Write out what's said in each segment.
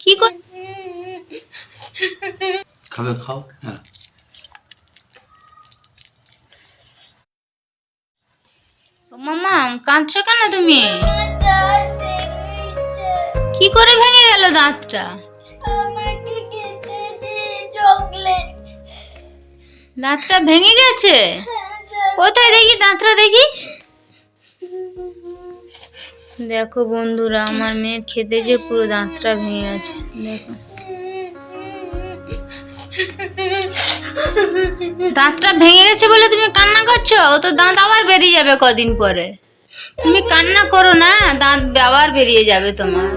কি কর খাবে খাও। হ্যাঁ মামা, কাঁদছো কেন তুমি? কি করে ভেঙে গেল দাঁতটা? দাঁতটা ভেঙে গেছে? কোথায় দেখি দাঁতটা দেখি। দেখো বন্ধুরা, আমার মেয়ের খেতে যে পুরো দাঁতটা ভেঙে গেছে। দেখো দাঁতটা ভেঙে গেছে বলে তুমি কান্না করছো? ও তো দাঁত আবার বেরিয়ে যাবে কদিন পরে। তুমি কান্না করো না, দাঁত আবার বেরিয়ে যাবে তোমার।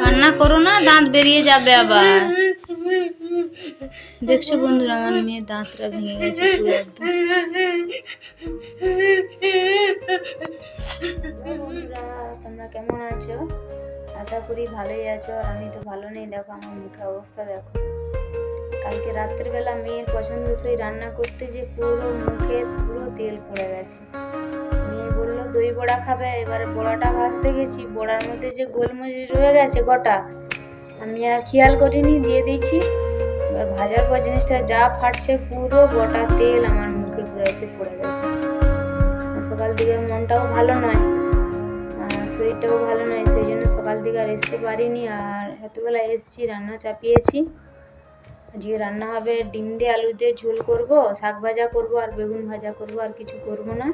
কান্না করো না, দাঁত বেরিয়ে যাবে আবার। দেখছো বন্ধুরা, আমার মেয়ের দাঁতটা ভেঙে গেছে পুরো একদম। বন্ধুরা, তোমরা কেমন আছো? আশা করি ভালোই আছো। আর আমি তো ভালো নেই। দেখো আমার মুখের অবস্থা দেখো। কালকে রাত্রের বেলা মেয়ের পছন্দসই রান্না করতে যে পুরো মুখে পুরো তেল পড়ে গেছে। মেয়ে বললো দই বড়া খাবে, এবারে বড়াটা ভাজতে গেছি, বড়ার মধ্যে যে গোলমরিচ রয়ে গেছে গোটা, আমি আর খেয়াল করিনি, দিয়ে দিয়েছি। এবার ভাজার পর জিনিসটা যা ফাটছে, পুরো গোটা তেল আমার মুখে পুরো এসে পড়ে গেছে। সকাল দিকে মনটাও ভালো নয়, শরীরটাও ভালো নয়, সেই জন্য সকাল দিকে আর আসতে পারিনি। আর এতবেলা এসেছি, রান্না চাপিয়েছি। আজকে রান্না হবে ডিম দিয়ে আলু দিয়ে ঝোল করব, শাক ভাজা করব, আর বেগুন ভাজা করব, আর কিছু করব না।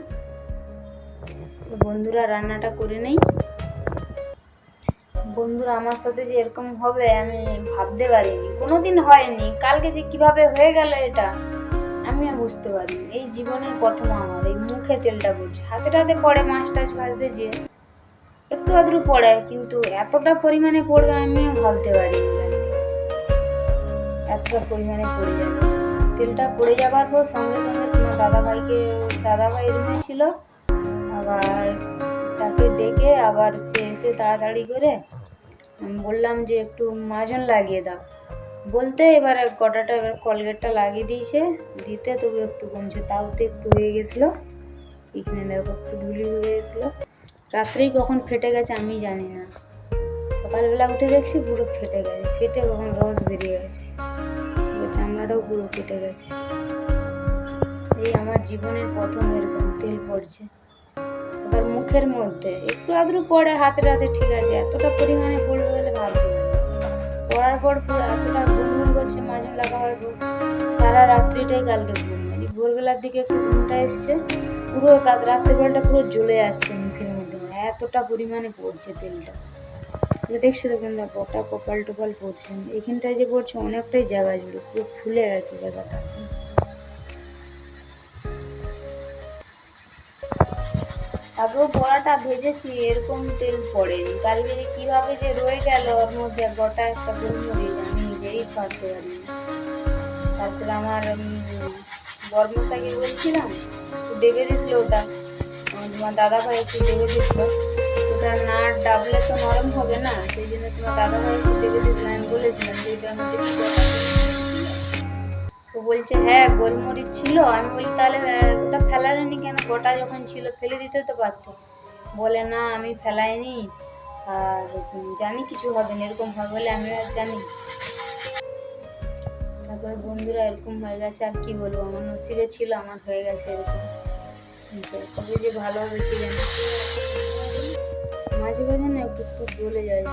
বন্ধুরা রান্নাটা করে নেই। বন্ধুরা আমার সাথে যে এরকম হবে আমি ভাবতে পারিনি, কোনোদিন হয়নি। কালকে যে কিভাবে হয়ে গেল এটা আমিও বুঝতে পারিনি। এই জীবনের প্রথম আমার এই মুখে তেলটা পড়ছে। হাতে টাতে পড়ে, মাছ টাছ ভাজতে যে একটু আধটু পড়ে, কিন্তু এতটা পরিমাণে পড়বে আমিও ভাবতে পারিনি। এতটা পরিমাণে পড়ে যাবে। তেলটা পড়ে যাবার পর সঙ্গে সঙ্গে তোমার দাদাভাই রুমে ছিল, আবার তাকে ডেকে আবার সে এসে তাড়াতাড়ি করে বললাম যে একটু মাজন লাগিয়ে দাও বলতে, এবারে কটাটা এবার কলগেটটা লাগিয়ে দিয়েছে, দিতে তবু একটু কমছে, তাওতে একটু হয়ে গেছিলো। এখানে দেখো একটু ধুলি হয়ে গেছিলো। রাত্রেই কখন ফেটে গেছে আমি জানি না, সকালবেলা উঠে দেখছি পুরো ফেটে গেছে। ফেটে কখন রস বেরিয়ে গেছে, চামড়াটাও পুরো কেটে গেছে। এই আমার জীবনের প্রথম এরকম তেল পড়ছে। এবার মুখের মধ্যে একটু আধটু পড়ে, হাতে হাতে ঠিক আছে, এতটা পরিমাণে পড়বে বলে ভাবতে পারি। পড়ার পর পুরো এতটা গুনগুন করছে মাজন লাগাবার পর, সারা রাত্রিটাই কালকে ঘুম হয়নি। ভোরবেলার দিকে একটু ঘুমটা এসছে, পুরো রাত্রেবেলাটা পুরো জ্বলে যাচ্ছে মুখের মধ্যে, এতটা পরিমাণে পড়ছে তেলটা। দেখছো তো বন্ধুরা, গোটা কপাল টোপাল পড়ছে, এখানটায় যে পড়ছে অনেকটাই জায়গা জুড়ে, পুরো ফুলে গেছে জায়গাটা। আগেও বড়াটা ভেজেছি, এরকম তেল পড়েনি। কালকে যে কিভাবে যে রয়ে গেল ওর মধ্যে গোটা একটা গোলমরিচ, আমি নিজেই পারতে পারি। তারপরে আমার বর্মশাকে বলছিলাম দেবে দিছিল, ওটা তোমার দাদাভাই একটু দেবে দিছিল। ওটা না ডাবলে তো নরম হবে না, সেই জন্য তোমার দাদাভাই একটু দেবে দিছিল। আমি বলেছিলাম যে এটার মধ্যে কি গোটা তো বলছে হ্যাঁ গোলমরিচ ছিল। আমি বলি তাহলে ওটা ফেলালেনি কেন, গোটা যখন ছিল ফেলে দিতে তো পারতো। বলে না আমি ফেলাইনি, আর জানি কিছু হবে না, এরকম হবে বলে আমি আর জানি। তারপরে বন্ধুরা এরকম হয়ে গেছে, আর কি বলবো, আমার নসিবে ছিল আমার হয়ে গেছে এরকম। কবে যে ভালো হবে কি জানি। মাঝে মাঝে না একটু একটু জ্বলে যায়,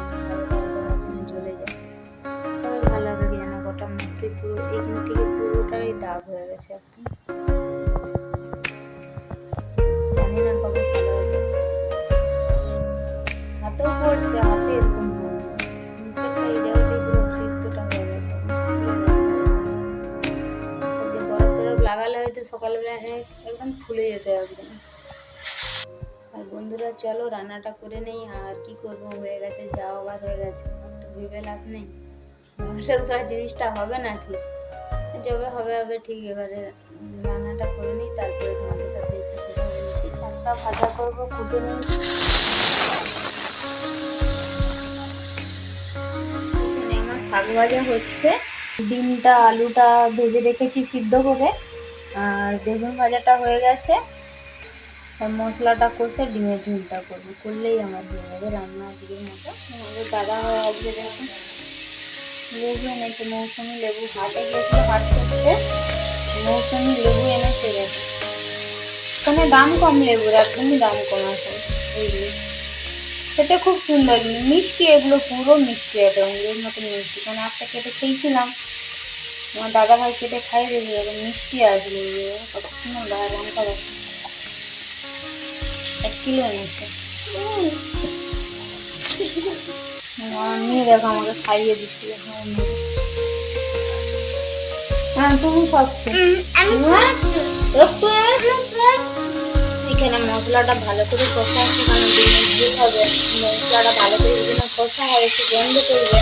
জ্বলে যায়, তবে ভালো হবে কি জানো। গোটা মুখে পুরো এখান থেকে পুরোটাই দাগ হয়ে গেছে একদম, জানি না কবে ভালো হবে। হাতেও পড়ছে, হাতে এরকম মুখেরটা এই জায়গাটাই পুরো অতিরিক্তটা হয়ে গেছে, বরফ টরফ লাগালে হয়তো সকালবেলা একদম ফুলে যেতে একদম। আর বন্ধুরা চলো রান্নাটা করে নেই, আর কি করব, হয়ে গেছে যা আবার হয়ে গেছে, তো ভেবে লাভ নেই। ভাবলেও তো আর জিনিসটা হবে না ঠিক, যবে হবে হবে ঠিক। এবারে রান্নাটা করে নিই, তারপরে তোমাদের সাথে একটু কথা বলছি। শাকটা ভাজা করবো, ফুটে নিই। আমার শাক ভাজা হচ্ছে, ডিমটা আলুটা ভেজে রেখেছি সিদ্ধ করে, আর বেগুন ভাজাটা হয়ে গেছে। আর মশলাটা কষে ডিমের ঝোলটা করবো, করলেই আমার হয়ে যাবে রান্না আজকের মতো। আমাদের দাদা হয় আজকে দেখুন লেবু এনেছে, মৌসুমি লেবু, হাটে গিয়েছিল হাট করতে, মৌসুমি লেবু এনেছে দেখো। এখানে দাম কম লেবুর, একদমই দাম কম আছে এইগুলো। খেতে খুব সুন্দর মিষ্টি, এগুলো পুরো মিষ্টি, এটা এগুলোর মতো মিষ্টি। কারণ একটা কেটে খেয়েছিলাম, আমার দাদা ভাই কেটে খাইয়ে দিয়েছিল, মিষ্টি আসবে কত সুন্দর লাগে। লঙ্কা দেখো 1 কিলো এনেছে। নিয়ে দেখো আমাকে খাইয়ে দিচ্ছিল। হ্যাঁ তুমি খাচ্ছো, এখানে মশলাটা ভালো করে কষা আছে, কারণ ডিমের ঝোল হবে, মশলাটা ভালো করে এই জন্য কষা হয়, একটু গন্ধ করবে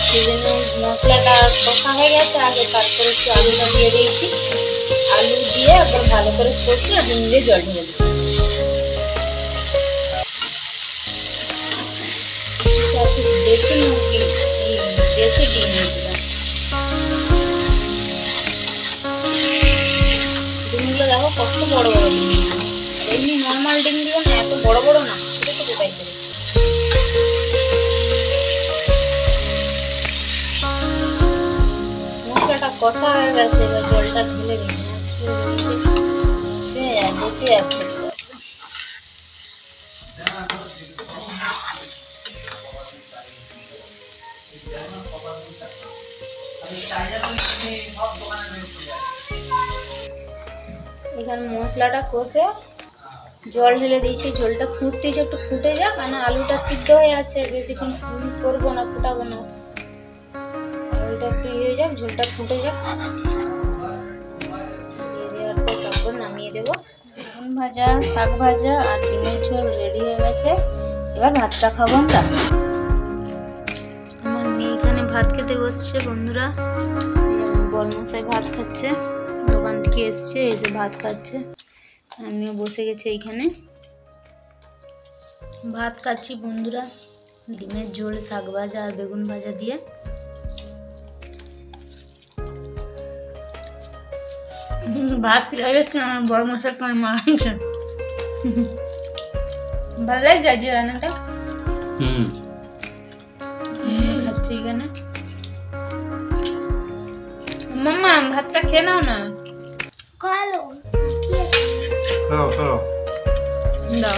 সেই জন্য মশলাটা কষা হয়ে গেছে আগে। তারপরে একটু আলুটা দিয়ে দিয়েছি, আলু দিয়ে আবার ভালো করে কষে আর ডিম দিয়ে জল ঢেলে দিই। আছে দেশি মুরগি, এই দেশি ডিম এগুলো, ডিমগুলো দেখো কত বড় বড় ডিম। এমনি নর্মাল ডিমগুলো না এত বড় বড় না, ছোটো ছোটো টাইপের। মশলাটা কষা হয়ে গেছে, এবার জলটা ঢেলে দিই, বেঁচে যাচ্ছে। এখানে মশলাটা কষে জল ঢেলে দিয়েছি, জলটা ফুটতেছে, একটু ফুটে যাক, কারণ আলুটা সিদ্ধ হয়ে আছে, বেশিক্ষণ করবো না, ফুটাবো না। আলুটা একটু ইয়ে হয়ে যাক, ঝোলটা ফুটে যাক, দিয়ে দেওয়ার পর তারপর নামিয়ে দেবো। বেগুন ভাজা, শাক ভাজা আর ডিমের ঝোল রেডি হয়ে গেছে। এবার ভাতটা খাবো আমরা। আমার মেয়ে এখানে ভাত খেতে বসছে বন্ধুরা, বরমশাই ভাত খাচ্ছে, দোকান থেকে এসছে, এসে ভাত খাচ্ছে, আমিও বসে গেছি এইখানে ভাত খাচ্ছি বন্ধুরা, ডিমের ঝোল, শাক ভাজা আর বেগুন ভাজা দিয়ে। ভাত খেয়ে গেছে আমার বরমশাই, তোমার মা ভালো লাগছে আজকে রান্নাটা। খাচ্ছি এখানে। মাম্মা ভাতটা খেয়ে নাও না। দাও,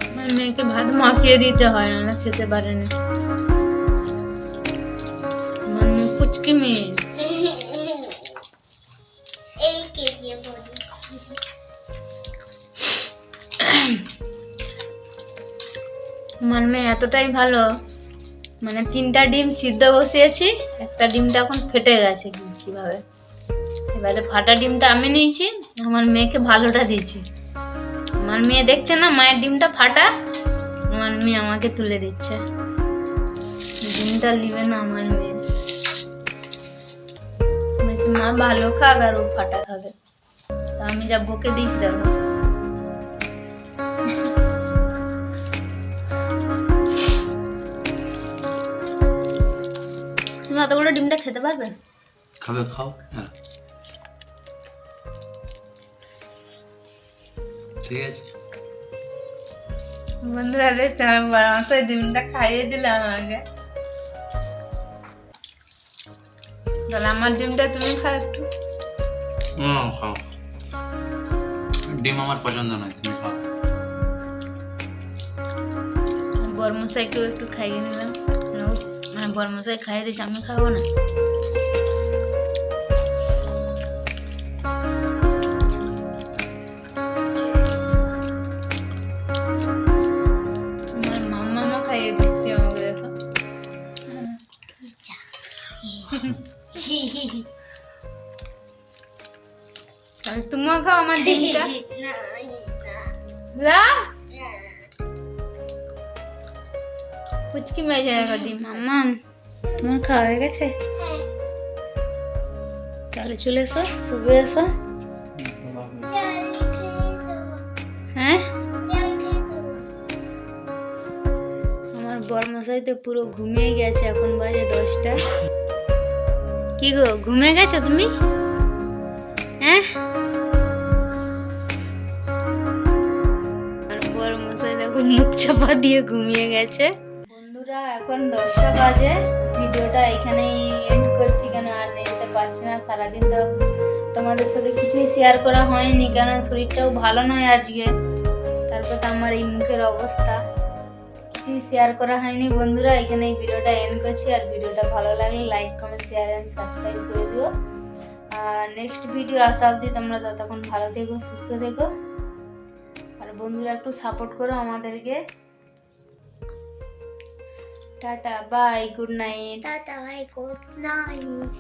আমার মেয়েকে ভাত মাখিয়ে দিতে হয়, না খেতে পারে না। আমার মেয়ে পুচকি মেয়ে। আমার মেয়ে এতটাই ভালো, মানে 3টা ডিম সিদ্ধ বসিয়েছি, একটা ডিমটা এখন ফেটে গেছে কিভাবে। এবারে ফাটা ডিমটা আমি নিয়েছি, আমার মেয়েকে ভালোটা দিয়েছি। আমার মেয়ে দেখছে না মায়ের ডিমটা ফাটা, আমার মেয়ে আমাকে তুলে দিচ্ছে, ডিমটা নিবে না আমার মেয়ে। মা ভালো খাক আর ও ফাটা খাবে, তা আমি যা বকে দিস দেখো। তুমি অত বড় ডিমটা খেতে পারবে? খাবে, খাও। হ্যাঁ ঠিক আছে বন্ধুরা, দেখছি আমি বড় মাথায় ডিমটা খাইয়ে দিলাম আমাকে, তাহলে আমার ডিমটা তুমি খাও একটু। খাও, ডিম আমার পছন্দ নয়, তুমি খাও। বরমশাইকেও একটু খাইয়ে নিলাম, মানে বরমশাই খাইয়ে দিয়েছে, আমি খাবো না। আমার মাম্মা খাইয়ে দিচ্ছি আমাকে, দেখো। তাহলে তুমিও খাও আমার ডিমটা। পুচকি মেয়ে জায়গা ডিম। মাম্মা তোমার খাওয়া হয়ে গেছে? তাহলে চলে এসো, শুবে এসো। হ্যাঁ, আমার বরমশাই তো পুরো ঘুমিয়ে গেছে, এখন বাজে 10টা। কি গো, ঘুমিয়ে গেছো তুমি? হ্যাঁ, দিয়ে ঘুমিয়ে গেছে। বন্ধুরা এখন 10টা বাজে, ভিডিওটা এখানেই এন্ড করছি, কেন আর নিতে পারছি না। সারাদিন তো তোমাদের সাথে কিছুই শেয়ার করা হয়নি, কারণ শরীরটাও ভালো নয় আজকে। তারপর তো আমার এই মুখের অবস্থা, কিছুই শেয়ার করা হয়নি। বন্ধুরা এখানে এই ভিডিওটা এন্ড করছি। আর ভিডিওটা ভালো লাগলে like comment share and subscribe করে দিও। আর নেক্সট ভিডিও আসা অবধি তোমরা ততক্ষণ ভালো থেকো, সুস্থ থেকো। আর বন্ধুরা একটু সাপোর্ট করো আমাদেরকে। Tata bye, good night. Tata ভাই, গুড নাইট।